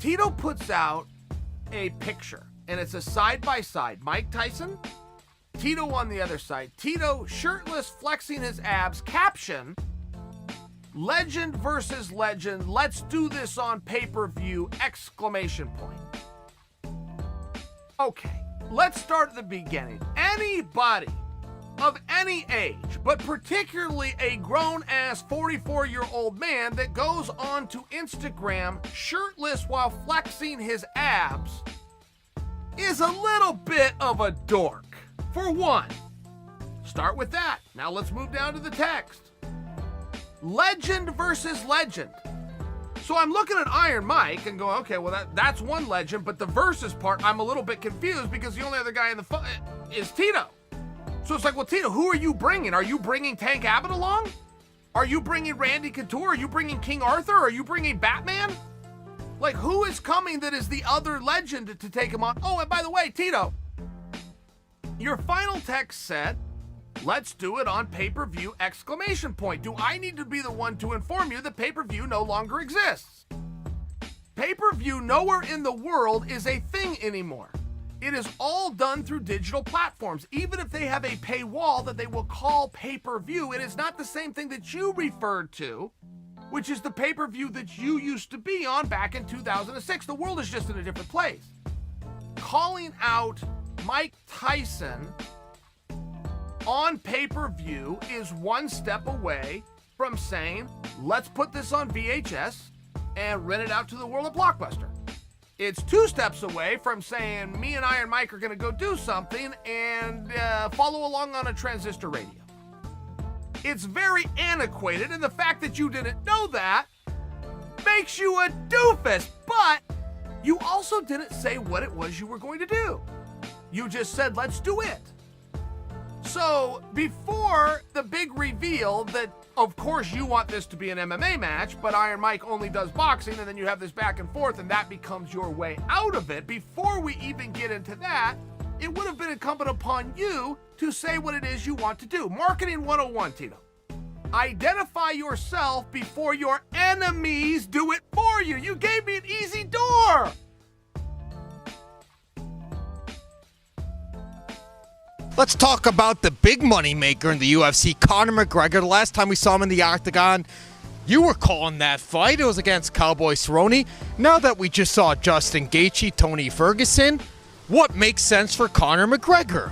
Tito puts out a picture, and it's a side-by-side. Mike Tyson, Tito on the other side. Tito shirtless, flexing his abs. Caption, legend versus legend. Let's do this on pay-per-view, exclamation point. Okay, let's start at the beginning. Anybody of any age, but particularly a grown-ass 44-year-old man that goes onto Instagram shirtless while flexing his abs is a little bit of a dork. For one, start with that. Now let's move down to the text. Legend versus legend. So I'm looking at Iron Mike and going, okay, well that's one legend, but the versus part, I'm a little bit confused because the only other guy in the is Tito. So it's like, well, Tito, who are you bringing? Are you bringing Tank Abbott along? Are you bringing Randy Couture? Are you bringing King Arthur? Are you bringing Batman? Like, who is coming that is the other legend to take him on? Oh, and by the way, Tito, your final text said, let's do it on pay-per-view, exclamation point. Do I need to be the one to inform you that pay-per-view no longer exists? Pay-per-view nowhere in the world is a thing anymore. It is all done through digital platforms. Even if they have a paywall that they will call pay-per-view, it is not the same thing that you referred to, which is the pay-per-view that you used to be on back in 2006. The world is just in a different place. Calling out Mike Tyson on pay-per-view is one step away from saying, let's put this on VHS and rent it out to the world of Blockbuster. It's two steps away from saying me and Iron Mike are going to go do something and follow along on a transistor radio. It's very antiquated, and the fact that you didn't know that makes you a doofus, but you also didn't say what it was you were going to do. You just said, let's do it. So before the big reveal that, of course, you want this to be an MMA match, but Iron Mike only does boxing, and then you have this back and forth, and that becomes your way out of it. Before we even get into that, it would have been incumbent upon you to say what it is you want to do. Marketing 101, Tito. Identify yourself before your enemies do it for you. You gave me an easy door. Let's talk about the big money maker in the UFC, Conor McGregor. The last time we saw him in the octagon, you were calling that fight. It was against Cowboy Cerrone. Now that we just saw Justin Gaethje, Tony Ferguson, what makes sense for Conor McGregor?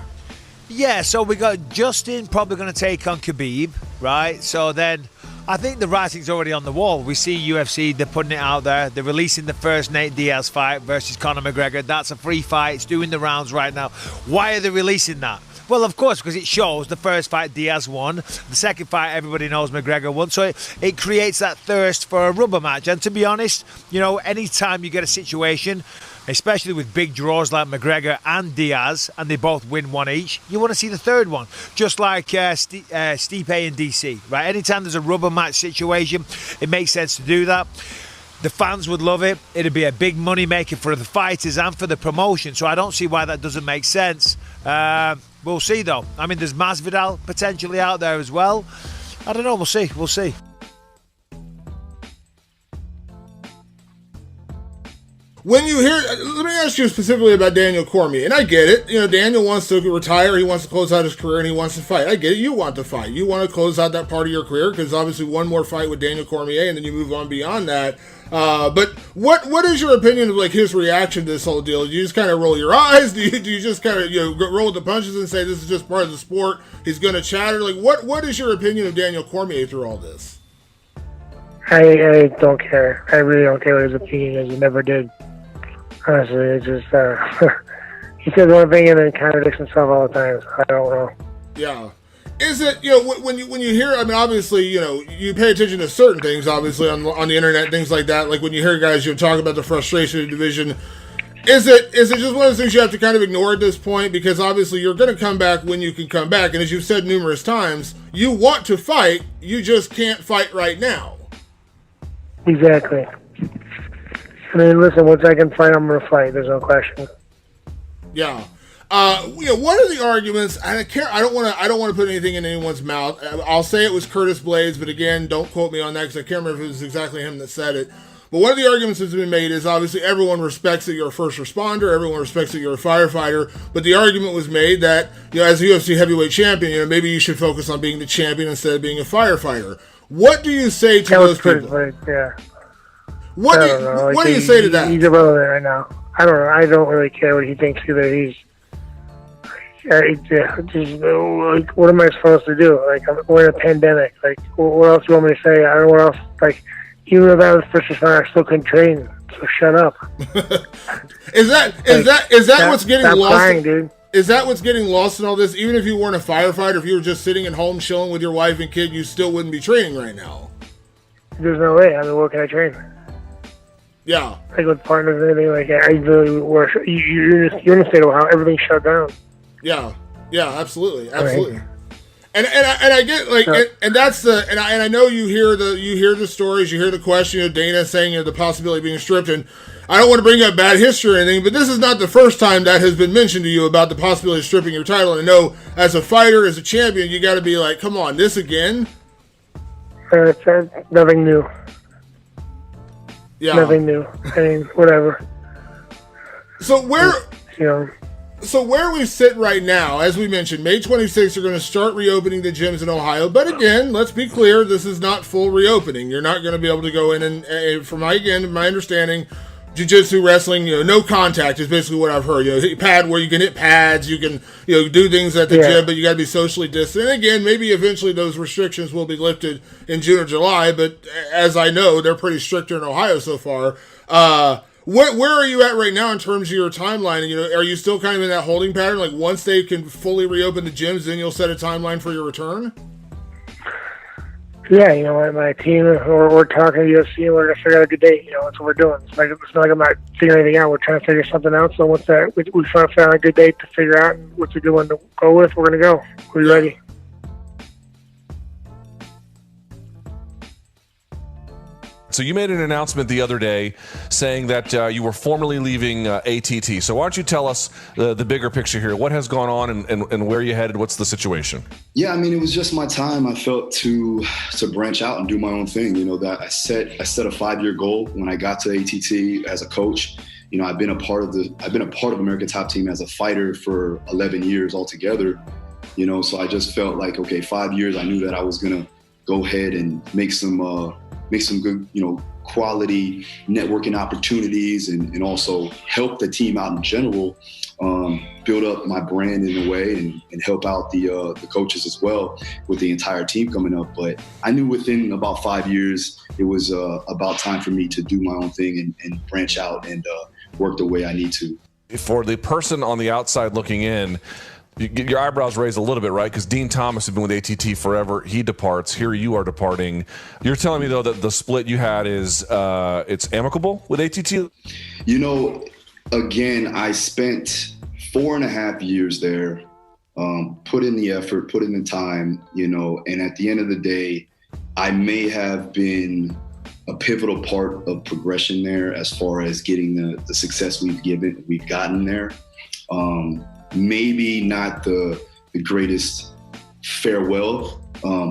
Yeah, so we got Justin probably going to take on Khabib, right? So then I think the writing's already on the wall. We see UFC, they're putting it out there. They're releasing the first Nate Diaz fight versus Conor McGregor. That's a free fight. It's doing the rounds right now. Why are they releasing that? Well, of course, because it shows the first fight Diaz won. The second fight, everybody knows McGregor won. So it creates that thirst for a rubber match. And to be honest, you know, anytime you get a situation, especially with big draws like McGregor and Diaz, and they both win one each, you want to see the third one. Just like Stipe and DC, right? Anytime there's a rubber match situation, it makes sense to do that. The fans would love it. It'd be a big money maker for the fighters and for the promotion. So I don't see why that doesn't make sense. We'll see, though. I mean, there's Masvidal potentially out there as well. I don't know. We'll see. We'll see. When you hear, let me ask you specifically about Daniel Cormier, and I get it. You know, Daniel wants to retire, he wants to close out his career, and he wants to fight. I get it. You want to fight. You want to close out that part of your career because obviously one more fight with Daniel Cormier, and then you move on beyond that. But what is your opinion of like his reaction to this whole deal? Do you just kind of roll your eyes? Do you just kind of roll with the punches and say this is just part of the sport? He's going to chatter. Like what is your opinion of Daniel Cormier through all this? I don't care. I really don't care what his opinion is. He never did. Honestly, it's just he says one thing and then contradicts himself all the time. So I don't know. Yeah. Is it, when you hear, I mean, obviously, you pay attention to certain things, obviously, on the internet, things like that. Like when you hear guys, talk about the frustration of the division. Is it just one of those things you have to kind of ignore at this point? Because obviously you're going to come back when you can come back. And as you've said numerous times, you want to fight, you just can't fight right now. Exactly. I mean, listen, once I can fight, I'm going to fight. There's no question. Yeah. One of the arguments, and I don't want to put anything in anyone's mouth. I'll say it was Curtis Blades, but again, don't quote me on that because I can't remember if it was exactly him that said it. But one of the arguments that's been made is obviously everyone respects that you're a first responder, everyone respects that you're a firefighter, but the argument was made that, as a UFC heavyweight champion, maybe you should focus on being the champion instead of being a firefighter. What do you say to those people? Yeah. What do you say to that? He's irrelevant right now. I don't know. I don't really care what he thinks either. He's like, what am I supposed to do? Like, we're in a pandemic. Like, what else do you want me to say? I don't know what else. Like, even if I was first responder, I still couldn't train. So shut up. Is that what's getting lost? Crying, dude. Is that what's getting lost in all this? Even if you weren't a firefighter, if you were just sitting at home chilling with your wife and kid, you still wouldn't be training right now. There's no way. I mean, what can I train? Yeah. Like with partners and everything. Like, I really work. You're in a state of how everything's shut down. Yeah. Yeah. Absolutely. Right. And I get like and that's the and I know you hear the stories, you hear the question of Dana saying the possibility of being stripped, and I don't want to bring up bad history or anything, but this is not the first time that has been mentioned to you about the possibility of stripping your title. And I know as a fighter, as a champion, you got to be like, come on, this again? It's nothing new. Yeah, nothing new. I mean, whatever. So where we sit right now, as we mentioned, May 26th, you're going to start reopening the gyms in Ohio. But again, let's be clear, this is not full reopening. You're not going to be able to go in and from my understanding, jiu-jitsu, wrestling, no contact is basically what I've heard. Pad where you can hit pads, you can do things at the gym, but you got to be socially distant. And again, maybe eventually those restrictions will be lifted in June or July. But as I know, they're pretty strict here in Ohio so far. Where are you at right now in terms of your timeline? And, are you still kind of in that holding pattern? Like once they can fully reopen the gyms, then you'll set a timeline for your return? Yeah, my team, we're talking to UFC and we're going to figure out a good date. That's what we're doing. It's not like I'm not figuring anything out. We're trying to figure something out. So once we found a good date to figure out and what's a good one to go with, we're going to go. We're ready. So you made an announcement the other day saying that you were formally leaving ATT. So why don't you tell us the bigger picture here? What has gone on and where you headed? What's the situation? Yeah, I mean, it was just my time. I felt to branch out and do my own thing. That I set a 5-year goal when I got to ATT as a coach. I've been a part of American Top Team as a fighter for 11 years altogether. So I just felt like, okay, 5 years. I knew that I was gonna go ahead and make some good, quality networking opportunities and also help the team out in general, build up my brand in a way and help out the coaches as well with the entire team coming up. But I knew within about 5 years, it was about time for me to do my own thing and branch out and work the way I need to. For the person on the outside looking in, you get your eyebrows raised a little bit, right? Because Dean Thomas has been with ATT forever. He departs. Here you are departing. You're telling me, though, that the split you had is it's amicable with ATT? Again, I spent 4.5 years there, put in the effort, put in the time, and at the end of the day, I may have been a pivotal part of progression there as far as getting the success we've gotten there. Maybe not the greatest farewell,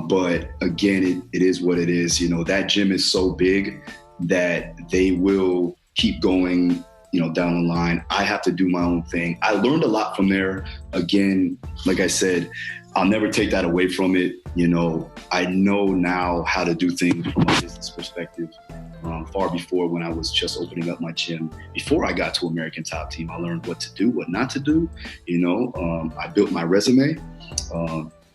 but again, it is what it is. That gym is so big that they will keep going, down the line. I have to do my own thing. I learned a lot from there. Again, like I said, I'll never take that away from it. I know now how to do things from a business perspective. Far before when I was just opening up my gym. Before I got to American Top Team, I learned what to do, what not to do. I built my resume.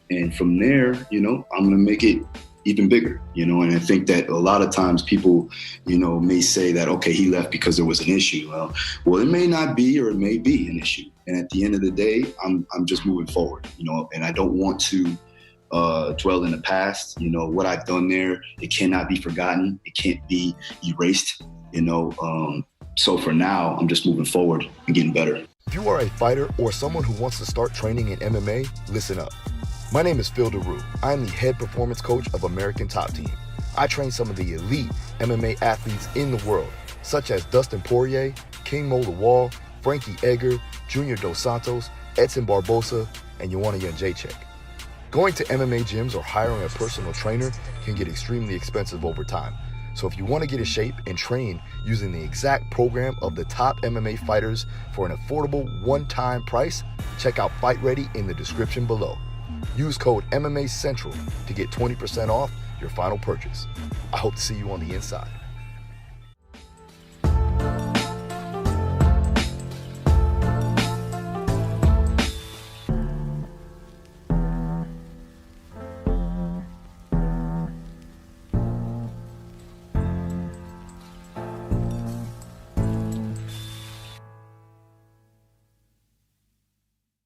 And from there, I'm going to make it even bigger, and I think that a lot of times people, may say that, okay, he left because there was an issue. Well, it may not be, or it may be an issue. And at the end of the day, I'm just moving forward, and I don't want to dwell in the past. What I've done there, it cannot be forgotten. It can't be erased, so for now, I'm just moving forward and getting better. If you are a fighter or someone who wants to start training in MMA, listen up. My name is Phil DeRue. I am the head performance coach of American Top Team. I train some of the elite MMA athletes in the world, such as Dustin Poirier, King Mo Lawal, Frankie Edgar, Junior Dos Santos, Edson Barbosa, and Joanna Jędrzejczyk. Going to MMA gyms or hiring a personal trainer can get extremely expensive over time. So if you want to get in shape and train using the exact program of the top MMA fighters for an affordable one-time price, check out Fight Ready in the description below. Use code MMA Central to get 20% off your final purchase. I hope to see you on the inside.